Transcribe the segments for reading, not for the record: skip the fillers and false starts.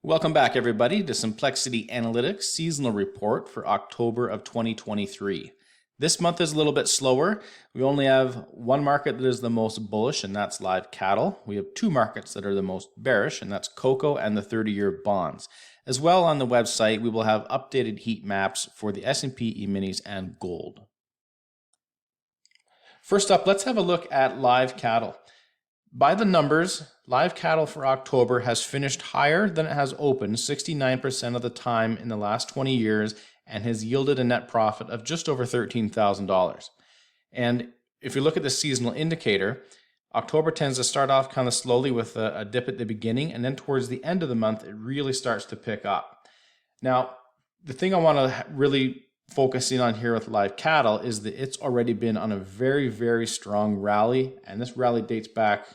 Welcome back, everybody, to Simplexity Analytics Seasonal Report for October of 2023. This month is a little bit slower. We only have one market that is the most bullish, and that's live cattle. We have two markets that are the most bearish, and that's cocoa and the 30-year bonds. As well, on the website, we will have updated heat maps for the S&P E-minis and gold. First up, let's have a look at live cattle. By the numbers, live cattle for October has finished higher than it has opened 69% of the time in the last 20 years and has yielded a net profit of just over $13,000. And if you look at the seasonal indicator, October tends to start off kind of slowly with a dip at the beginning, and then towards the end of the month, it really starts to pick up. Now, the thing I want to really focus in on here with live cattle is that it's already been on a very, very strong rally, and this rally dates back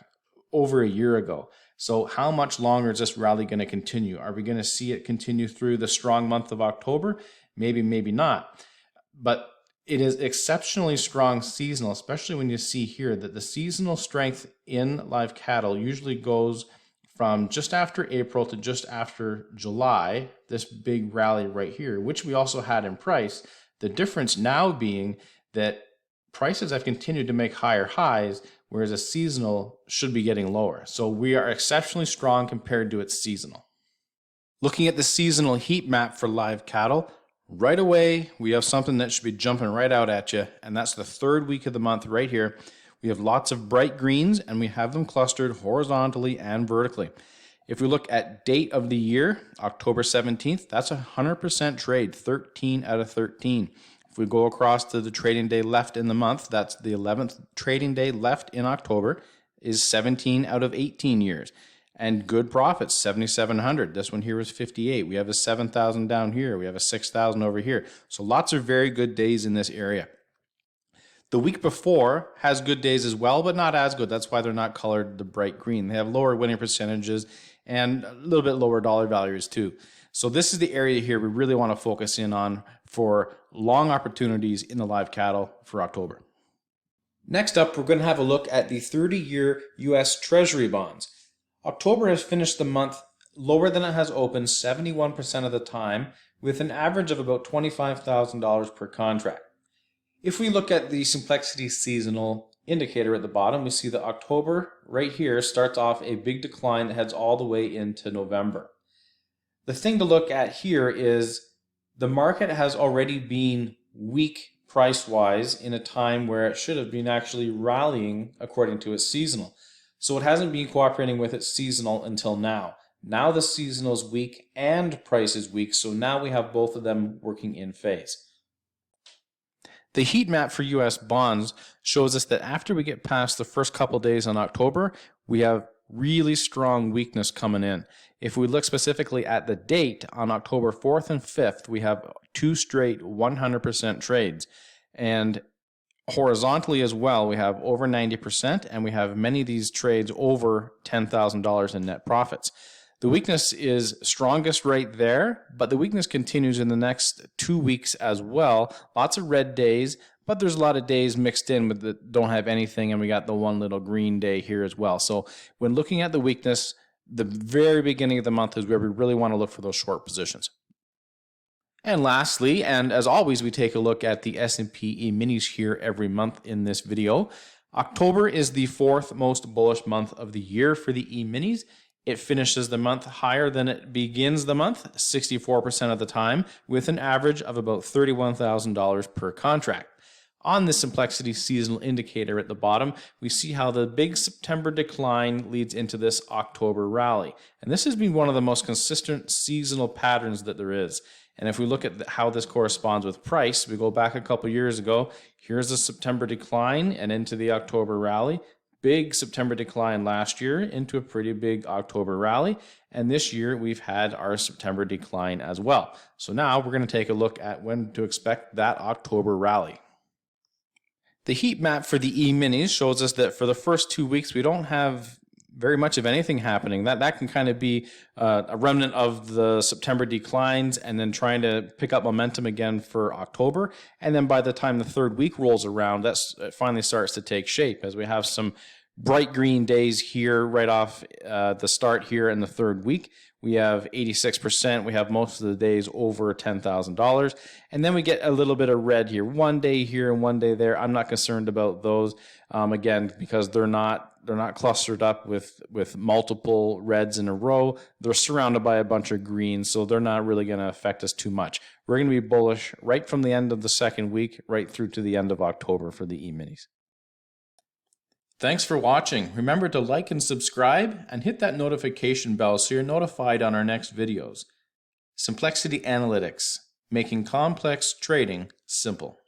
over a year ago. So how much longer is this rally going to continue? Are we going to see it continue through the strong month of October? Maybe, maybe not. But it is exceptionally strong seasonal, especially when you see here that the seasonal strength in live cattle usually goes from just after April to just after July, this big rally right here, which we also had in price. The difference now being that prices have continued to make higher highs, whereas a seasonal should be getting lower. So we are exceptionally strong compared to its seasonal. Looking at the seasonal heat map for live cattle, right away we have something that should be jumping right out at you, and that's the third week of the month right here. We have lots of bright greens, and we have them clustered horizontally and vertically. If we look at date of the year, October 17th, that's a 100% trade, 13 out of 13. If we go across to the trading day left in the month, that's the 11th trading day left in October, is 17 out of 18 years. And good profits, 7,700. This one here is 58. We have a 7,000 down here. We have a 6,000 over here. So lots of very good days in this area. The week before has good days as well, but not as good. That's why they're not colored the bright green. They have lower winning percentages and a little bit lower dollar values too. So this is the area here we really want to focus in on for long opportunities in the live cattle for October. Next up, we're going to have a look at the 30-year U.S. Treasury bonds. October has finished the month lower than it has opened 71% of the time, with an average of about $25,000 per contract. If we look at the Simplexity seasonal indicator at the bottom, we see that October right here starts off a big decline that heads all the way into November. The thing to look at here is the market has already been weak price-wise in a time where it should have been actually rallying according to its seasonal. So it hasn't been cooperating with its seasonal until now. Now the seasonal is weak and price is weak, so now we have both of them working in phase. The heat map for U.S. bonds shows us that after we get past the first couple days in October, we have really strong weakness coming in. If we look specifically at the date, on October 4th and 5th, we have two straight 100% trades. And horizontally as well, we have over 90%, and we have many of these trades over $10,000 in net profits. The weakness is strongest right there, but the weakness continues in the next 2 weeks as well. Lots of red days, but there's a lot of days mixed in with that don't have anything, and we got the one little green day here as well. So when looking at the weakness, the very beginning of the month is where we really want to look for those short positions. And lastly, and as always, we take a look at the S&P E-minis here every month in this video. October is the fourth most bullish month of the year for the E-minis. It finishes the month higher than it begins the month, 64% of the time, with an average of about $31,000 per contract. On the Simplexity seasonal indicator at the bottom, we see how the big September decline leads into this October rally. And this has been one of the most consistent seasonal patterns that there is. And if we look at how this corresponds with price, we go back a couple years ago, here's the September decline and into the October rally. Big September decline last year into a pretty big October rally. And this year we've had our September decline as well. So now we're going to take a look at when to expect that October rally. The heat map for the E-minis shows us that for the first 2 weeks we don't have very much of anything happening. That can kind of be a remnant of the September declines and then trying to pick up momentum again for October. And then by the time the third week rolls around, it finally starts to take shape as we have some bright green days here right off the start here in the third week. We have 86%. We have most of the days over $10,000. And then we get a little bit of red here. One day here and one day there. I'm not concerned about those, again, because they're not clustered up with multiple reds in a row. They're surrounded by a bunch of greens, so they're not really going to affect us too much. We're going to be bullish right from the end of the second week right through to the end of October for the E-minis. Thanks for watching. Remember to like and subscribe and hit that notification bell so you're notified on our next videos. Simplexity Analytics, making complex trading simple.